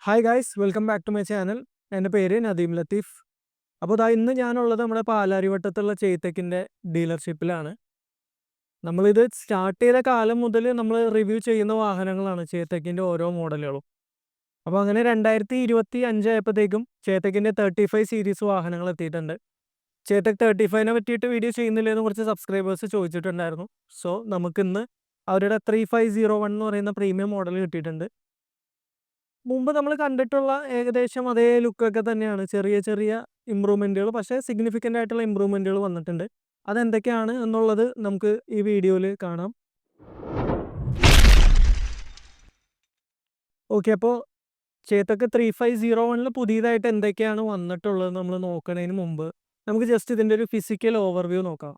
Hi guys, welcome back to my channel. എൻ്റെ പേര് നദീം ലത്തീഫ്. അപ്പോൾ ഇന്ന് ഞാനുള്ളത് നമ്മുടെ പാലാരിവട്ടത്തുള്ള ചെയ്തക്കിൻ്റെ ഡീലർഷിപ്പിലാണ്. നമ്മളിത് സ്റ്റാർട്ട് ചെയ്ത കാലം മുതൽ നമ്മൾ റിവ്യൂ ചെയ്യുന്ന വാഹനങ്ങളാണ് ചേതക്കിൻ്റെ ഓരോ മോഡലുകളും. അപ്പോൾ അങ്ങനെ 2025 ആയപ്പോഴത്തേക്കും ചേതക്കിൻ്റെ 35 സീരീസ് വാഹനങ്ങൾ എത്തിയിട്ടുണ്ട്. ചേതക് 35നെ പറ്റിയിട്ട് വീഡിയോ ചെയ്യുന്നില്ലെന്ന് കുറച്ച് സബ്സ്ക്രൈബേഴ്സ് ചോദിച്ചിട്ടുണ്ടായിരുന്നു. സോ നമുക്കിന്ന് അവരുടെ 3501 എന്ന് പറയുന്ന പ്രീമിയം മോഡൽ കിട്ടിയിട്ടുണ്ട്. മുമ്പ് നമ്മൾ കണ്ടിട്ടുള്ള ഏകദേശം അതേ ലുക്കൊക്കെ തന്നെയാണ്. ചെറിയ ചെറിയ ഇമ്പ്രൂവ്മെൻറ്റുകൾ, പക്ഷേ സിഗ്നിഫിക്കൻ്റ് ആയിട്ടുള്ള ഇമ്പ്രൂവ്മെൻറ്റുകൾ വന്നിട്ടുണ്ട്. അതെന്തൊക്കെയാണ് എന്നുള്ളത് നമുക്ക് ഈ വീഡിയോയിൽ കാണാം. ഓക്കെ, അപ്പോൾ ചേതക്ക് 3501 പുതിയതായിട്ട് എന്തൊക്കെയാണ് വന്നിട്ടുള്ളത് നമ്മൾ നോക്കുന്നതിന് മുമ്പ് നമുക്ക് ജസ്റ്റ് ഇതിൻ്റെ ഒരു ഫിസിക്കൽ ഓവർവ്യൂ നോക്കാം.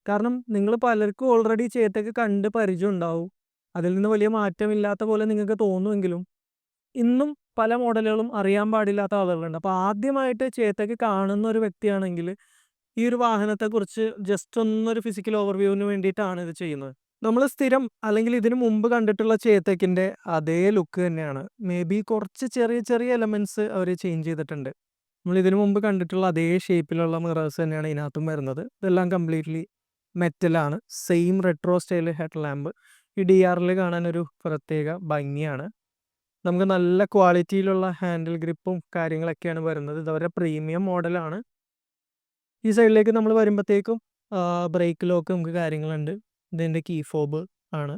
കാരണം നിങ്ങൾ പലർക്കും ഓൾറെഡി ചേതക്ക് കണ്ട് പരിചയം ഉണ്ടാവും. അതിൽ നിന്ന് വലിയ മാറ്റമില്ലാത്ത പോലെ നിങ്ങൾക്ക് തോന്നുമെങ്കിലും ഇന്നും പല മോഡലുകളും അറിയാൻ പാടില്ലാത്ത ആളുകളുണ്ട്. അപ്പോൾ ആദ്യമായിട്ട് ചേതക്ക് കാണുന്ന ഒരു വ്യക്തിയാണെങ്കിൽ ഈ ഒരു വാഹനത്തെക്കുറിച്ച് ജസ്റ്റ് ഒന്നൊരു ഫിസിക്കൽ ഓവർവ്യൂവിന് വേണ്ടിയിട്ടാണ് ഇത് ചെയ്യുന്നത്. നമ്മൾ സ്ഥിരം അല്ലെങ്കിൽ ഇതിനു മുമ്പ് കണ്ടിട്ടുള്ള ചേതക്കിൻ്റെ അതേ ലുക്ക് തന്നെയാണ്. മേ ബി കുറച്ച് ചെറിയ ചെറിയ എലമെൻറ്റ്സ് അവർ ചേഞ്ച് ചെയ്തിട്ടുണ്ട്. നമ്മൾ ഇതിനു മുമ്പ് കണ്ടിട്ടുള്ള അതേ ഷേപ്പിലുള്ള മിറേഴ്സ് തന്നെയാണ് ഇതിനകത്തും വരുന്നത്. ഇതെല്ലാം കംപ്ലീറ്റ്ലി മെറ്റലാണ്. Same retro style head lamp. ഈ DRL കാണാനൊരു പ്രത്യേക ഭംഗിയാണ്. നമുക്ക് നല്ല ക്വാളിറ്റിയിലുള്ള ഹാൻഡിൽ ഗ്രിപ്പും കാര്യങ്ങളൊക്കെയാണ് വരുന്നത്. ഇതവരുടെ പ്രീമിയം മോഡലാണ്. ഈ സൈഡിലേക്ക് നമ്മൾ വരുമ്പോഴത്തേക്കും ബ്രേക്ക് ലോക്ക് നമുക്ക് കാര്യങ്ങളുണ്ട്. ഇതിൻ്റെ കീ ഫോബ് ആണ്.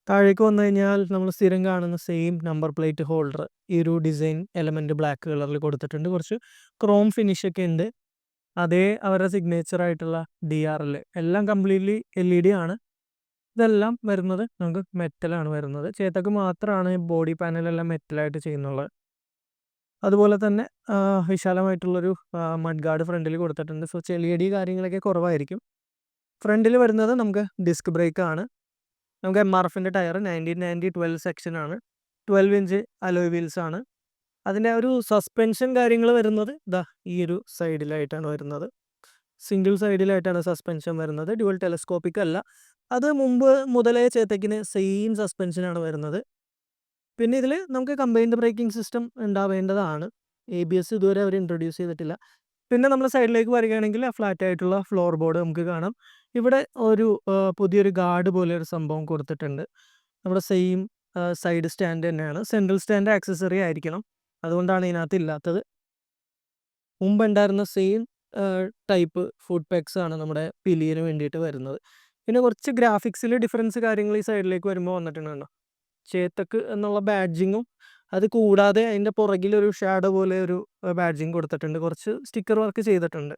താഴേക്ക് വന്നു കഴിഞ്ഞാൽ നമ്മൾ സ്ഥിരം കാണുന്ന സെയിം നമ്പർ പ്ലേറ്റ് ഹോൾഡർ ഈ ഒരു ഡിസൈൻ എലമെൻറ്റ് ബ്ലാക്ക് കളറിൽ കൊടുത്തിട്ടുണ്ട്. കുറച്ച് ക്രോം ഫിനിഷൊക്കെ ഉണ്ട്. അതേ അവരുടെ സിഗ്നേച്ചർ ആയിട്ടുള്ള DRL എല്ലാം കംപ്ലീറ്റ്ലി LED ആണ്. ഇതെല്ലാം വരുന്നത് നമുക്ക് മെറ്റലാണ് വരുന്നത്. ചേതക്ക് മാത്രമാണ് ബോഡി പാനലെല്ലാം മെറ്റലായിട്ട് ചെയ്യുന്നുള്ളത്. അതുപോലെ തന്നെ വിശാലമായിട്ടുള്ളൊരു മഡ് ഗാർഡ് ഫ്രണ്ടിൽ കൊടുത്തിട്ടുണ്ട്. സോ ചെളിയടി കാര്യങ്ങളൊക്കെ കുറവായിരിക്കും. ഫ്രണ്ടിൽ വരുന്നത് നമുക്ക് ഡിസ്ക് ബ്രേക്കാണ്. നമുക്ക് MRFൻ്റെ ടയർ 1990-12 സെക്ഷനാണ്. 12 ഇഞ്ച് അലോയ് വീൽസ് ആണ്. അതിൻ്റെ ഒരു സസ്പെൻഷൻ കാര്യങ്ങൾ വരുന്നത് ഈ ഒരു സൈഡിലായിട്ടാണ് വരുന്നത്. സിംഗിൾ സൈഡിലായിട്ടാണ് സസ്പെൻഷൻ വരുന്നത്. ഡ്യുവൽ ടെലസ്കോപ്പിക് അല്ല. അത് മുമ്പ് മുതലേ ചേതക്കിന് സെയിം സസ്പെൻഷനാണ് വരുന്നത്. പിന്നെ ഇതിൽ നമുക്ക് കമ്പൈൻഡ് ബ്രേക്കിംഗ് സിസ്റ്റം ഉണ്ടാവേണ്ടതാണ്. ABS ഇതുവരെ അവർ ഇൻട്രൊഡ്യൂസ് ചെയ്തിട്ടില്ല. പിന്നെ നമ്മൾ സൈഡിലേക്ക് വരികയാണെങ്കിൽ ഫ്ലാറ്റ് ആയിട്ടുള്ള ഫ്ലോർ ബോർഡ് നമുക്ക് കാണാം. ഇവിടെ ഒരു പുതിയൊരു ഗാർഡ് പോലെ ഒരു സംഭവം കൊടുത്തിട്ടുണ്ട്. നമ്മുടെ സെയിം സൈഡ് സ്റ്റാൻഡ് തന്നെയാണ്. സെൻട്രൽ സ്റ്റാൻഡ് ആക്സസറി ആയിരിക്കണം. അതുകൊണ്ടാണ് ഇതിനകത്ത് ഇല്ലാത്തത്. മുമ്പുണ്ടായിരുന്ന സെയിം ടൈപ്പ് ഫുഡ് പെക്സ് ആണ് നമ്മുടെ പിലിയന് വേണ്ടിയിട്ട് വരുന്നത്. പിന്നെ കുറച്ച് ഗ്രാഫിക്സിൽ ഡിഫറൻസ് കാര്യങ്ങൾ ഈ സൈഡിലേക്ക് വരുമ്പോൾ വന്നിട്ടുണ്ട്. ചേതക്ക് എന്നുള്ള ബാഡ്ജിങ്ങും അത് കൂടാതെ അതിൻ്റെ പുറകിലൊരു ഷാഡോ പോലെ ഒരു ബാഡ്ജിങ് കൊടുത്തിട്ടുണ്ട്. കുറച്ച് സ്റ്റിക്കർ വർക്ക് ചെയ്തിട്ടുണ്ട്.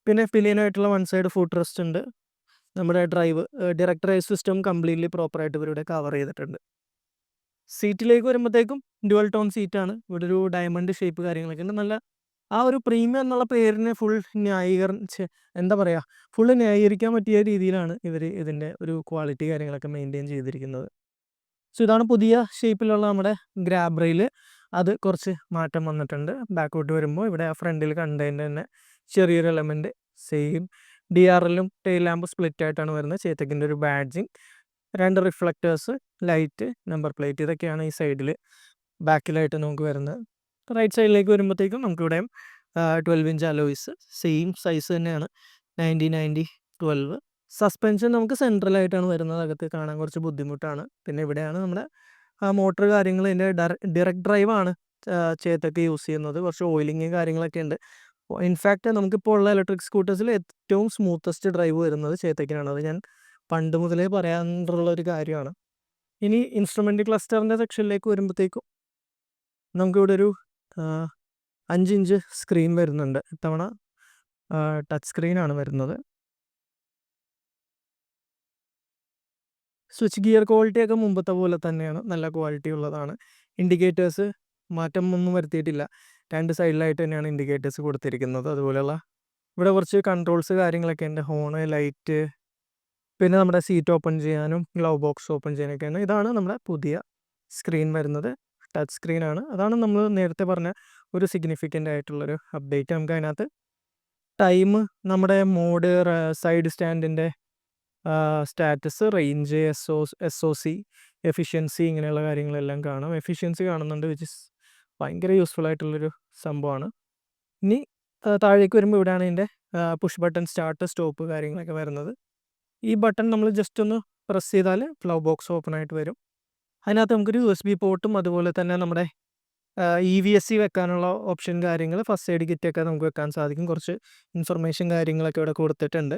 പിന്നെ പിലിയനായിട്ടുള്ള വൺ സൈഡ് ഫുഡ് റെസ്റ്റ് ഉണ്ട്. നമ്മുടെ ഡയറക്ട് ഡ്രൈവ് സിസ്റ്റം കംപ്ലീറ്റ്ലി പ്രോപ്പറായിട്ട് ഇവരുടെ കവർ ചെയ്തിട്ടുണ്ട്. സീറ്റിലേക്ക് വരുമ്പോഴത്തേക്കും ഡ്യുവൽ ടോൺ സീറ്റാണ്. ഇവിടെ ഒരു ഡയമണ്ട് ഷേപ്പ് കാര്യങ്ങളൊക്കെ ഉണ്ട്. നല്ല ആ ഒരു പ്രീമിയം എന്നുള്ള പേരിനെ എന്താ പറയുക, ഫുള്ള് ന്യായീകരിക്കാൻ പറ്റിയ രീതിയിലാണ് ഇവർ ഇതിൻ്റെ ഒരു ക്വാളിറ്റി കാര്യങ്ങളൊക്കെ മെയിൻറ്റെയിൻ ചെയ്തിരിക്കുന്നത്. സോ ഇതാണ് പുതിയ ഷേപ്പിലുള്ള നമ്മുടെ ഗ്രാബ് റെയിൽ. അത് കുറച്ച് മാറ്റം വന്നിട്ടുണ്ട്. ബാക്കോട്ട് വരുമ്പോൾ ഇവിടെ ഫ്രണ്ടിൽ കണ്ടതിൻ്റെ തന്നെ ചെറിയൊരു എലമെൻറ്റ് സെയിം DRLും ടെയിൽ ലാമ്പ് സ്പ്ലിറ്റ് ആയിട്ടാണ് വരുന്നത്. ചേതക്കിൻ്റെ ഒരു badging, 2 reflectors, light, number plate, ഇതൊക്കെയാണ് ഈ സൈഡിൽ ബാക്കിലായിട്ട് നമുക്ക് വരുന്നത്. റൈറ്റ് സൈഡിലേക്ക് വരുമ്പോഴത്തേക്കും നമുക്കിവിടെയും 12 ഇഞ്ച് അലോയ്സ് സെയിം സൈസ് തന്നെയാണ്. 1990-12. സസ്പെൻഷൻ നമുക്ക് സെൻട്രലായിട്ടാണ് വരുന്നത്. അകത്ത് കാണാൻ കുറച്ച് ബുദ്ധിമുട്ടാണ്. പിന്നെ ഇവിടെയാണ് നമ്മുടെ മോട്ടർ കാര്യങ്ങൾ. ഇതിൻ്റെ ഡയറക്ട് ഡ്രൈവാണ് ചേതക്ക് യൂസ് ചെയ്യുന്നത്. കുറച്ച് ഓയിലിങ് കാര്യങ്ങളൊക്കെ ഉണ്ട്. ഇൻഫാക്റ്റ് നമുക്കിപ്പോൾ ഉള്ള ഇലക്ട്രിക് സ്കൂട്ടേഴ്സിൽ ഏറ്റവും സ്മൂത്തസ്റ്റ് ഡ്രൈവ് വരുന്നത് ചേതക്കിനാണ്. അത് ഞാൻ പണ്ട് മുതലേ പറയാറുള്ള ഒരു കാര്യമാണ്. ഇനി ഇൻസ്ട്രുമെൻ്റ് ക്ലസ്റ്ററിൻ്റെ സെക്ഷനിലേക്ക് വരുമ്പോഴത്തേക്കും നമുക്കിവിടെ ഒരു 5 ഇഞ്ച് സ്ക്രീൻ വരുന്നുണ്ട്. ഇത്തവണ ടച്ച് സ്ക്രീനാണ് വരുന്നത്. സ്വിച്ച് ഗിയർ ക്വാളിറ്റിയൊക്കെ മുമ്പത്തെ പോലെ തന്നെയാണ്. നല്ല ക്വാളിറ്റി ഉള്ളതാണ്. ഇൻഡിക്കേറ്റേഴ്സ് മാറ്റം ഒന്നും വരുത്തിയിട്ടില്ല. 2 സൈഡിലായിട്ട് തന്നെയാണ് ഇൻഡിക്കേറ്റേഴ്സ് കൊടുത്തിരിക്കുന്നത്. അതുപോലെയുള്ള ഇവിടെ കുറച്ച് കൺട്രോൾസ് കാര്യങ്ങളൊക്കെ ഉണ്ട്. ഹോണ്, ലൈറ്റ്, പിന്നെ നമ്മുടെ സീറ്റ് ഓപ്പൺ ചെയ്യാനും ഗ്ലൗ ബോക്സ് ഓപ്പൺ ചെയ്യാനൊക്കെയാണ്. ഇതാണ് നമ്മുടെ പുതിയ സ്ക്രീൻ വരുന്നത്. ടച്ച് സ്ക്രീനാണ്. അതാണ് നമ്മൾ നേരത്തെ പറഞ്ഞ ഒരു സിഗ്നിഫിക്കൻ്റ് ആയിട്ടുള്ളൊരു അപ്ഡേറ്റ്. നമുക്ക് അതിനകത്ത് ടൈം, നമ്മുടെ മോഡ്, സൈഡ് സ്റ്റാൻഡിൻ്റെ സ്റ്റാറ്റസ്, റേഞ്ച്, SOC, എഫിഷ്യൻസി ഇങ്ങനെയുള്ള കാര്യങ്ങളെല്ലാം കാണാം. എഫിഷ്യൻസി കാണുന്നുണ്ട്, വിച്ച് ഇസ് ഭയങ്കര യൂസ്ഫുൾ ആയിട്ടുള്ളൊരു സംഭവമാണ്. ഇനി താഴേക്ക് വരുമ്പോൾ ഇവിടെയാണ് ഇതിൻ്റെ പുഷ് ബട്ടൺ സ്റ്റാർട്ട് സ്റ്റോപ്പ് കാര്യങ്ങളൊക്കെ വരുന്നത്. ഈ ബട്ടൺ നമ്മൾ ജസ്റ്റ് ഒന്ന് പ്രസ് ചെയ്താൽ ഫ്ലോ ബോക്സ് ഓപ്പൺ ആയിട്ട് വരും. അതിനകത്ത് നമുക്കൊരു USB പോർട്ടും അതുപോലെ തന്നെ നമ്മുടെ EVSC വെക്കാനുള്ള ഓപ്ഷൻ കാര്യങ്ങൾ, ഫസ്റ്റ് എയ്ഡ് കിറ്റൊക്കെ നമുക്ക് വെക്കാൻ സാധിക്കും. കുറച്ച് ഇൻഫർമേഷൻ കാര്യങ്ങളൊക്കെ ഇവിടെ കൊടുത്തിട്ടുണ്ട്.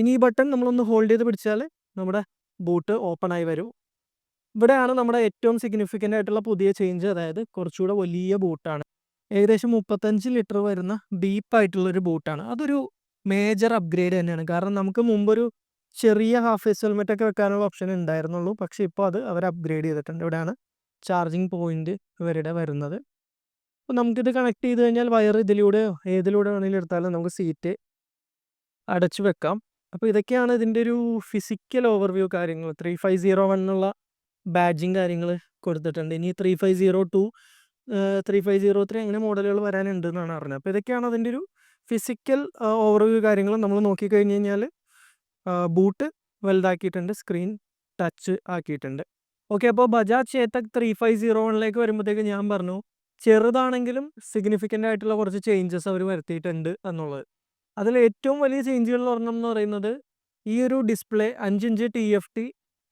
ഇനി ഈ ബട്ടൺ നമ്മളൊന്ന് ഹോൾഡ് ചെയ്ത് പിടിച്ചാൽ നമ്മുടെ ബൂട്ട് ഓപ്പൺ ആയി വരും. ഇവിടെയാണ് നമ്മുടെ ഏറ്റവും സിഗ്നിഫിക്കൻ്റ് ആയിട്ടുള്ള പുതിയ ചേഞ്ച്, അതായത് കുറച്ചുകൂടെ വലിയ ബൂട്ടാണ്. ഏകദേശം 35 ലിറ്റർ വരുന്ന ഡീപ്പായിട്ടുള്ളൊരു ബൂട്ടാണ്. അതൊരു മേജർ അപ്ഗ്രേഡ് തന്നെയാണ്. കാരണം നമുക്ക് മുമ്പൊരു ചെറിയ ഹാഫ് ഫേസ് ഹെൽമെറ്റൊക്കെ വെക്കാനുള്ള ഓപ്ഷൻ ഉണ്ടായിരുന്നുള്ളൂ. പക്ഷേ ഇപ്പോൾ അത് അവർ അപ്ഗ്രേഡ് ചെയ്തിട്ടുണ്ട്. ഇവിടെയാണ് ചാർജിങ് പോയിന്റ് ഇവരുടെ വരുന്നത്. അപ്പോൾ നമുക്കിത് കണക്ട് ചെയ്ത് കഴിഞ്ഞാൽ വയർ ഇതിലൂടെയോ ഏതിലൂടെ വേണമെങ്കിലും എടുത്താലും നമുക്ക് സീറ്റ് അടച്ചു വെക്കാം. അപ്പോൾ ഇതൊക്കെയാണ് ഇതിൻ്റെ ഒരു ഫിസിക്കൽ ഓവർവ്യൂ കാര്യങ്ങൾ. 3501 എന്നുള്ള ബാഡ്ജിങ് കാര്യങ്ങൾ കൊടുത്തിട്ടുണ്ട്. ഇനി 3502, 3503 അങ്ങനെ മോഡലുകൾ വരാനുണ്ട് എന്നാണ് അറിഞ്ഞത്. അപ്പോൾ ഇതൊക്കെയാണ് അതിൻ്റെ ഒരു ഫിസിക്കൽ ഓവർവ്യൂ കാര്യങ്ങൾ. നമ്മൾ നോക്കിക്കഴിഞ്ഞ് കഴിഞ്ഞാൽ ബൂട്ട് വലുതാക്കിയിട്ടുണ്ട്, സ്ക്രീൻ ടച്ച് ആക്കിയിട്ടുണ്ട്. ഓക്കെ, അപ്പോൾ ബജാജ് ചേതക് 3501 വരുമ്പോഴത്തേക്ക് ഞാൻ പറഞ്ഞു ചെറുതാണെങ്കിലും സിഗ്നിഫിക്കൻ്റ് ആയിട്ടുള്ള കുറച്ച് ചേഞ്ചസ് അവർ വരുത്തിയിട്ടുണ്ട് എന്നുള്ളത്. അതിൽ ഏറ്റവും വലിയ ചേഞ്ചുകൾ എന്ന് പറയുന്നത് ഈ ഒരു display 5 inch TFT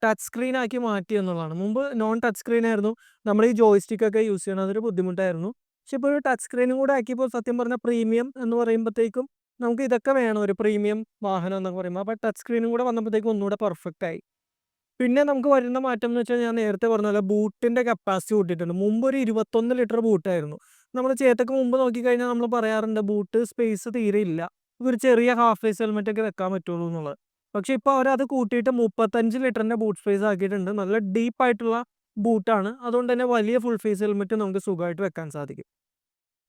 touch screen ആക്കി മാറ്റി എന്നുള്ളതാണ്. മുമ്പ് നോൺ ടച്ച് സ്ക്രീൻ ആയിരുന്നു, നമ്മൾ ഈ ജോയ്സ്റ്റിക്കൊക്കെ യൂസ് ചെയ്യണം, അതൊരു ബുദ്ധിമുട്ടായിരുന്നു. പക്ഷെ ഇപ്പോൾ ഒരു ടച്ച് സ്ക്രീനും കൂടെ ആക്കിയപ്പോൾ സത്യം പറഞ്ഞാൽ പ്രീമിയം എന്ന് പറയുമ്പോഴത്തേക്കും നമുക്ക് ഇതൊക്കെ വേണം, ഒരു പ്രീമിയം വാഹനം എന്നൊക്കെ പറയുമ്പോൾ. അപ്പോൾ ടച്ച് സ്ക്രീനും കൂടെ വന്നപ്പോഴത്തേക്കും ഒന്നുകൂടെ പെർഫെക്റ്റ് ആയി. പിന്നെ നമുക്ക് വരുന്ന മാറ്റം എന്ന് വെച്ചാൽ ഞാൻ നേരത്തെ പറഞ്ഞ പോലെ ബൂട്ടിൻ്റെ കപ്പാസിറ്റി കൂട്ടിയിട്ടുണ്ട്. മുമ്പ് ഒരു 21 ലിറ്റർ ബൂട്ടായിരുന്നു. നമ്മൾ ചേതക്ക് മുമ്പ് നോക്കിക്കഴിഞ്ഞാൽ നമ്മൾ പറയാറുണ്ട് ബൂട്ട് സ്പേസ് തീരെ ഇല്ല, ഒരു ചെറിയ ഹാഫ് ഫേസ് ഹെൽമെറ്റൊക്കെ വെക്കാൻ പറ്റുള്ളൂ എന്നുള്ളത്. പക്ഷേ ഇപ്പോൾ അവരത് കൂട്ടിയിട്ട് 35 ലിറ്ററിൻ്റെ ബൂട്ട് സ്പേസ് ആക്കിയിട്ടുണ്ട്. നല്ല ഡീപ്പായിട്ടുള്ള ബൂട്ടാണ്, അതുകൊണ്ട് തന്നെ വലിയ ഫുൾ ഫേസ് ഹെൽമെറ്റ് നമുക്ക് സുഖമായിട്ട് വെക്കാൻ സാധിക്കും.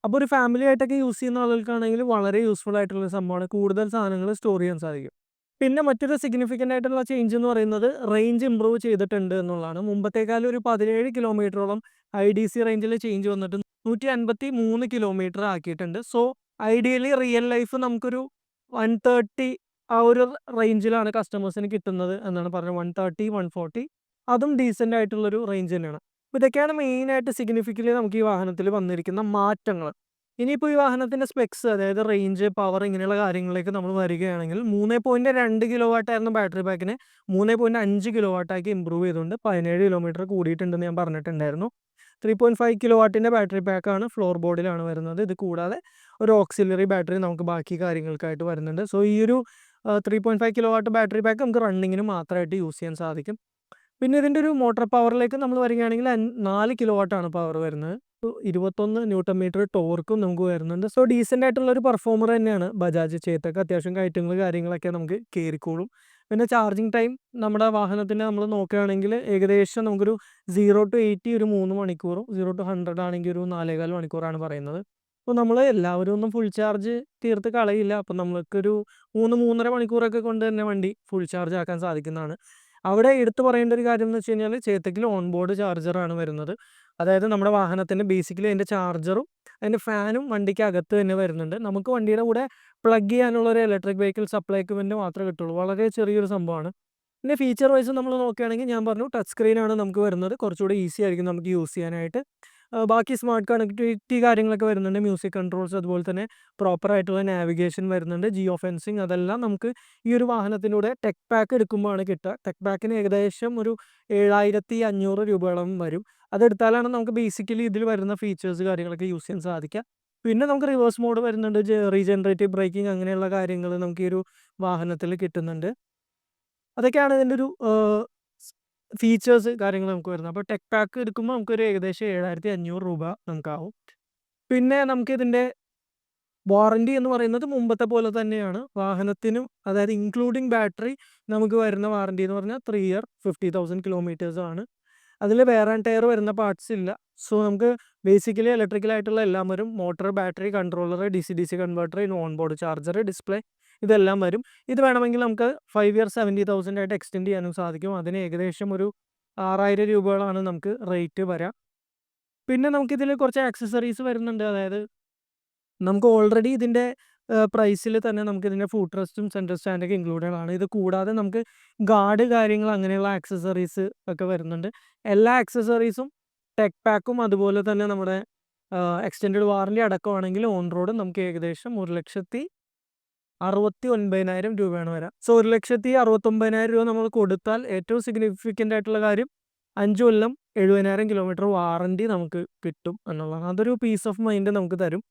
അപ്പോൾ ഒരു ഫാമിലി ആയിട്ടൊക്കെ യൂസ് ചെയ്യുന്ന ആളുകൾക്കാണെങ്കിൽ വളരെ യൂസ്ഫുൾ ആയിട്ടുള്ള സംഭവമാണ്. കൂടുതൽ സാധനങ്ങൾ സ്റ്റോർ ചെയ്യാൻ സാധിക്കും. പിന്നെ മറ്റൊരു സിഗ്നിഫിക്കൻ്റ് ആയിട്ടുള്ള ചേഞ്ച് എന്ന് പറയുന്നത് റേഞ്ച് ഇമ്പ്രൂവ് ചെയ്തിട്ടുണ്ട് എന്നുള്ളതാണ്. മുമ്പത്തേക്കാളും ഒരു 17 കിലോമീറ്ററോളം IDC റേഞ്ചിൽ ചേഞ്ച് വന്നിട്ട് 153 കിലോമീറ്റർ ആക്കിയിട്ടുണ്ട്. സോ ഐഡിയലി റിയൽ ലൈഫ് നമുക്കൊരു 130 ആ ഒരു റേഞ്ചിലാണ് കസ്റ്റമേഴ്സിന് കിട്ടുന്നത് എന്നാണ് പറഞ്ഞത്. 130, 140 അതും ഡീസൻ്റ് ആയിട്ടുള്ളൊരു റേഞ്ച് തന്നെയാണ്. അപ്പോൾ ഇതൊക്കെയാണ് മെയിനായിട്ട് സിഗ്നിഫിക്കൻ്റ് നമുക്ക് ഈ വാഹനത്തിൽ വന്നിരിക്കുന്ന മാറ്റങ്ങൾ. ഇനിയിപ്പോൾ ഈ വാഹനത്തിൻ്റെ സ്പെക്സ്, അതായത് റേഞ്ച്, പവർ ഇങ്ങനെയുള്ള കാര്യങ്ങളിലേക്ക് നമ്മൾ വരികയാണെങ്കിൽ 3.2 കിലോ വാട്ടായിരുന്ന ബാറ്ററി പാക്കിനെ 3.5 കിലോ വാട്ടാക്കി ഇമ്പ്രൂവ് ചെയ്തുകൊണ്ട് 17 കിലോമീറ്റർ കൂടിയിട്ടുണ്ടെന്ന് ഞാൻ പറഞ്ഞിട്ടുണ്ടായിരുന്നു. 3.5 കിലോ വാട്ടിൻ്റെ ബാറ്ററി പാക്കാണ്, ഫ്ലോർ ബോർഡിലാണ് വരുന്നത്. ഇത് കൂടാതെ ഒരു ഓക്സിലറി ബാറ്ററി നമുക്ക് ബാക്കി കാര്യങ്ങൾക്കായിട്ട് വരുന്നുണ്ട്. സോ ഈ ഒരു 3.5 കിലോ വാട്ട് ബാറ്ററി പാക്ക് നമുക്ക് റണ്ണിങ്ങിന് മാത്രമായിട്ട് യൂസ് ചെയ്യാൻ സാധിക്കും. പിന്നെ ഇതിൻ്റെ ഒരു മോട്ടോർ പവറിലേക്ക് നമ്മൾ വരികയാണെങ്കിൽ 4 കിലോ വാട്ടാണ് പവർ വരുന്നത്. 21 ന്യൂട്ടൺ മീറ്റർ ടോർക്കും നമുക്ക് വരുന്നുണ്ട്. സോ ഡീസൻ്റ് ആയിട്ടുള്ളൊരു പെർഫോമർ തന്നെയാണ് ബജാജ് ചേതക്. അത്യാവശ്യം കയറ്റങ്ങൾ കാര്യങ്ങളൊക്കെ നമുക്ക് കയറിക്കോളും. പിന്നെ ചാർജിങ് ടൈം നമ്മുടെ വാഹനത്തിൻ്റെ നമ്മൾ നോക്കുകയാണെങ്കിൽ ഏകദേശം നമുക്കൊരു 0 to 80 ഒരു 3 മണിക്കൂറും 0 to 100 ആണെങ്കിൽ ഒരു 4.25 മണിക്കൂറാണ് പറയുന്നത്. അപ്പോൾ നമ്മൾ എല്ലാവരും ഒന്നും ഫുൾ ചാർജ് തീർത്ത് കളയില്ല. അപ്പോൾ നമുക്കൊരു 3-3.5 മണിക്കൂറൊക്കെ കൊണ്ട് തന്നെ വണ്ടി ഫുൾ ചാർജ് ആക്കാൻ സാധിക്കുന്നതാണ്. അവിടെ എടുത്തു പറയേണ്ട ഒരു കാര്യം എന്ന് വെച്ച് കഴിഞ്ഞാൽ ചേതക്കിൽ ഓൺ ബോർഡ് ചാർജറാണ് വരുന്നത്. അതായത് നമ്മുടെ വാഹനത്തിൻ്റെ ബേസിക്കലി അതിൻ്റെ ചാർജറും അതിൻ്റെ ഫാനും വണ്ടിക്ക് അകത്ത് തന്നെ വരുന്നുണ്ട്. നമുക്ക് വണ്ടിയുടെ കൂടെ പ്ലഗ് ചെയ്യാനുള്ള ഒരു ഇലക്ട്രിക് വെഹിക്കിൾ സപ്ലൈ എക്യുപ്മെൻറ്റ് മാത്രമേ കിട്ടുള്ളൂ. വളരെ ചെറിയൊരു സംഭവമാണ്. പിന്നെ ഫീച്ചർ വൈസ് നമ്മൾ നോക്കുകയാണെങ്കിൽ ഞാൻ പറഞ്ഞു ടച്ച് സ്ക്രീനാണ് നമുക്ക് വരുന്നത്. കുറച്ചുകൂടി ഈസി ആയിരിക്കും നമുക്ക് യൂസ് ചെയ്യാനായിട്ട്. ബാക്കി സ്മാർട്ട് കണക്ടിവിറ്റി കാര്യങ്ങളൊക്കെ വരുന്നുണ്ട്, മ്യൂസിക് കൺട്രോൾസ്, അതുപോലെ തന്നെ പ്രോപ്പറായിട്ടുള്ള നാവിഗേഷൻ വരുന്നുണ്ട്, ജിയോ ഫെൻസിങ്. അതെല്ലാം നമുക്ക് ഈ ഒരു വാഹനത്തിലൂടെ ടെക് പാക്ക് എടുക്കുമ്പോഴാണ് കിട്ടുക. ടെക് പാക്കിന് ഏകദേശം ഒരു 7500 രൂപയോളം വരും. അതെടുത്താലാണ് നമുക്ക് ബേസിക്കലി ഇതിൽ വരുന്ന ഫീച്ചേഴ്സ് കാര്യങ്ങളൊക്കെ യൂസ് ചെയ്യാൻ സാധിക്കുക. പിന്നെ നമുക്ക് റിവേഴ്സ് മോഡ് വരുന്നുണ്ട്, റീജനറേറ്റീവ് ബ്രേക്കിംഗ് അങ്ങനെയുള്ള കാര്യങ്ങൾ നമുക്ക് ഈ ഒരു വാഹനത്തിൽ കിട്ടുന്നുണ്ട്. അതൊക്കെയാണ് ഇതിൻ്റെ ഒരു ഫീച്ചേഴ്സ് കാര്യങ്ങൾ നമുക്ക് വരുന്നത്. അപ്പോൾ ടെക് പാക്ക് എടുക്കുമ്പോൾ നമുക്കൊരു ഏകദേശം 7500 രൂപ നമുക്കാവും. പിന്നെ നമുക്കിതിൻ്റെ വാറണ്ടി എന്ന് പറയുന്നത് മുമ്പത്തെ പോലെ തന്നെയാണ് വാഹനത്തിനും, അതായത് ഇൻക്ലൂഡിങ് ബാറ്ററി നമുക്ക് വരുന്ന വാറണ്ടി എന്ന് പറഞ്ഞാൽ 3 ഇയർ 50,000 കിലോമീറ്റേഴ്സ് ആണ്. അതിൽ വെയർ ആൻഡ് ടയർ വരുന്ന പാർട്സ് ഇല്ല. സോ നമുക്ക് ബേസിക്കലി ഇലക്ട്രിക്കലായിട്ടുള്ള എല്ലാം വരും. Motor, battery, controller, DC converter, on board charger, display, ഇതെല്ലാം വരും. ഇത് വേണമെങ്കിൽ നമുക്ക് 5 ഇയർ 70,000 ആയിട്ട് എക്സ്റ്റെൻഡ് ചെയ്യാനും സാധിക്കും. അതിന് ഏകദേശം ഒരു 6000 രൂപകളാണ് നമുക്ക് റേറ്റ് വരാം. പിന്നെ നമുക്കിതിൽ കുറച്ച് ആക്സസറീസ് വരുന്നുണ്ട്. അതായത് നമുക്ക് ഓൾറെഡി ഇതിൻ്റെ പ്രൈസിൽ തന്നെ നമുക്ക് ഇതിൻ്റെ ഫുഡ് റെസ്റ്റും സെൻട്രൽ സ്റ്റാൻഡൊക്കെ ഇൻക്ലൂഡഡ് ആണ്. ഇത് കൂടാതെ നമുക്ക് ഗാർഡ് കാര്യങ്ങൾ അങ്ങനെയുള്ള ആക്സസറീസ് ഒക്കെ വരുന്നുണ്ട്. എല്ലാ ആക്സസറീസും ടെക് പാക്കും അതുപോലെ തന്നെ നമ്മുടെ എക്സ്റ്റൻഡഡ് വാറണ്ടി അടക്കമാണെങ്കിൽ ഓൺ റോഡ് നമുക്ക് ഏകദേശം 1,69,000 രൂപയാണ് വരാം. സോ 1,69,000 രൂപ നമ്മൾ കൊടുത്താൽ ഏറ്റവും സിഗ്നിഫിക്കൻ്റ് ആയിട്ടുള്ള കാര്യം 5 കൊല്ലം 70,000 കിലോമീറ്റർ വാറണ്ടി നമുക്ക് കിട്ടും എന്നുള്ളതാണ്. അതൊരു പീസ് ഓഫ് മൈൻഡ് നമുക്ക് തരും.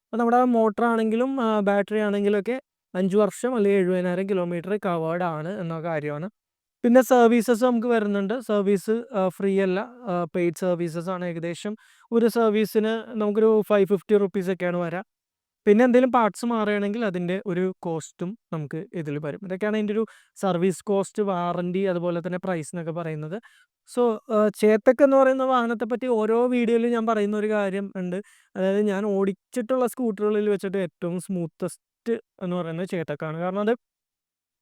അപ്പോൾ നമ്മുടെ മോട്ടർ ആണെങ്കിലും ബാറ്ററി ആണെങ്കിലും ഒക്കെ 5 വർഷം അല്ലെങ്കിൽ 70,000 കിലോമീറ്റർ കവേർഡ് ആണ് എന്ന കാര്യമാണ്. പിന്നെ സർവീസസ് നമുക്ക് വരുന്നുണ്ട്. സർവീസ് ഫ്രീ അല്ല, പെയ്ഡ് സർവീസസ് ആണ്. ഏകദേശം ഒരു സർവീസിന് നമുക്കൊരു 550 റുപ്പീസ് ഒക്കെയാണ് വരിക. പിന്നെ എന്തെങ്കിലും പാർട്സ് മാറുകയാണെങ്കിൽ അതിൻ്റെ ഒരു കോസ്റ്റും നമുക്ക് ഇതിൽ വരും. ഇതൊക്കെയാണ് ഇതിൻ്റെ ഒരു സർവീസ് കോസ്റ്റ്, വാറണ്ടി, അതുപോലെ തന്നെ പ്രൈസ് എന്നൊക്കെ പറയുന്നത്. സോ ചേതക് എന്ന് പറയുന്ന വാഹനത്തെ പറ്റി ഓരോ വീഡിയോയിലും ഞാൻ പറയുന്ന ഒരു കാര്യം ഉണ്ട്. അതായത് ഞാൻ ഓടിച്ചിട്ടുള്ള സ്കൂട്ടറുകളിൽ വെച്ചിട്ട് ഏറ്റവും സ്മൂത്തസ്റ്റ് എന്ന് പറയുന്നത് ചേതക്കാണ്. കാരണം അത്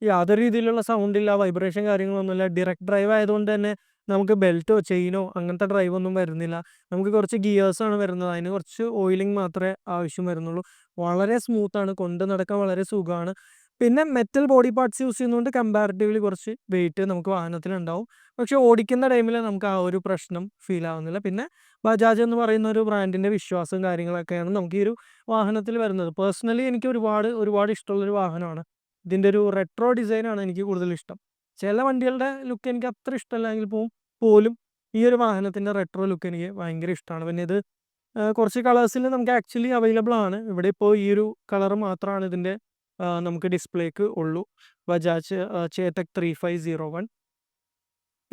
യാതൊരു രീതിയിലുള്ള സൗണ്ടില്ല, വൈബ്രേഷൻ കാര്യങ്ങളൊന്നുമില്ല. ഡയറക്റ്റ് ഡ്രൈവ് ആയതുകൊണ്ട് തന്നെ നമുക്ക് ബെൽറ്റോ ചെയിനോ അങ്ങനത്തെ ഡ്രൈവൊന്നും വരുന്നില്ല. നമുക്ക് കുറച്ച് ഗിയേഴ്സാണ് വരുന്നത്. അതിന് കുറച്ച് ഓയിലിംഗ് മാത്രമേ ആവശ്യം വരുന്നുള്ളൂ. വളരെ സ്മൂത്താണ്, കൊണ്ട് നടക്കാൻ വളരെ സുഖമാണ്. പിന്നെ മെറ്റൽ ബോഡി പാർട്സ് യൂസ് ചെയ്യുന്നതുകൊണ്ട് കമ്പാരിറ്റീവ്ലി കുറച്ച് വെയിറ്റ് നമുക്ക് വാഹനത്തിലുണ്ടാവും. പക്ഷേ ഓടിക്കുന്ന ടൈമിൽ നമുക്ക് ആ ഒരു പ്രശ്നം ഫീൽ ആവുന്നില്ല. പിന്നെ ബജാജ് എന്ന് പറയുന്ന ഒരു ബ്രാൻഡിൻ്റെ വിശ്വാസവും കാര്യങ്ങളൊക്കെയാണ് നമുക്ക് ഈ ഒരു വാഹനത്തിൽ വരുന്നത്. പേഴ്സണലി എനിക്ക് ഒരുപാട് ഇഷ്ടമുള്ളൊരു വാഹനമാണ്. ഇതിൻ്റെ ഒരു റെട്രോ ഡിസൈനാണ് എനിക്ക് കൂടുതൽ ഇഷ്ടം. ചില വണ്ടികളുടെ ലുക്ക് എനിക്ക് അത്ര ഇഷ്ടമല്ലെങ്കിൽ പോലും ഈ ഒരു വാഹനത്തിൻ്റെ റെട്രോ ലുക്ക് എനിക്ക് ഭയങ്കര ഇഷ്ടമാണ്. പിന്നെ ഇത് കുറച്ച് കളേഴ്സിൽ നമുക്ക് ആക്ച്വലി അവൈലബിൾ ആണ്. ഇവിടെ ഇപ്പോൾ ഈ ഒരു കളർ മാത്രമാണ് ഇതിൻ്റെ നമുക്ക് ഡിസ്പ്ലേക്ക് ഉള്ളൂ. ബജാജ് ചേതക് 3501.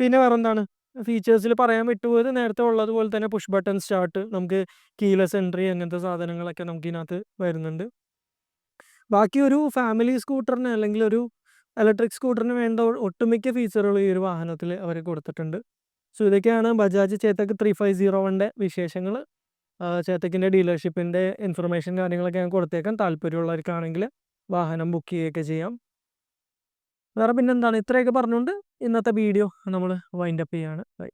പിന്നെ വേറെന്താണ് ഫീച്ചേഴ്സിൽ പറയാൻ വിട്ടുപോയത്, നേരത്തെ ഉള്ളതുപോലെ തന്നെ പുഷ് ബട്ടൺ സ്റ്റാർട്ട്, നമുക്ക് കീലെസ് എൻട്രി അങ്ങനത്തെ സാധനങ്ങളൊക്കെ നമുക്ക് ഇതിനകത്ത് വരുന്നുണ്ട്. ബാക്കി ഒരു ഫാമിലി സ്കൂട്ടറിന് അല്ലെങ്കിൽ ഒരു ഇലക്ട്രിക് സ്കൂട്ടറിന് വേണ്ട ഒട്ടുമിക്ക ഫീച്ചറുകൾ ഈ ഒരു വാഹനത്തിൽ അവർ കൊടുത്തിട്ടുണ്ട്. സോ ഇതൊക്കെയാണ് ബജാജ് ചേതക് 3501ൻ്റെ വിശേഷങ്ങൾ. ചേതക്കിൻ്റെ ഡീലർഷിപ്പിൻ്റെ ഇൻഫർമേഷൻ കാര്യങ്ങളൊക്കെ ഞാൻ കൊടുത്തേക്കാം. താല്പര്യമുള്ളവർക്കാണെങ്കിൽ വാഹനം ബുക്ക് ചെയ്യുകയൊക്കെ ചെയ്യാം. വേറെ പിന്നെന്താണ്, ഇത്രയൊക്കെ പറഞ്ഞുകൊണ്ട് ഇന്നത്തെ വീഡിയോ നമ്മൾ വൈൻഡപ്പ് ചെയ്യാണ്. ബൈ.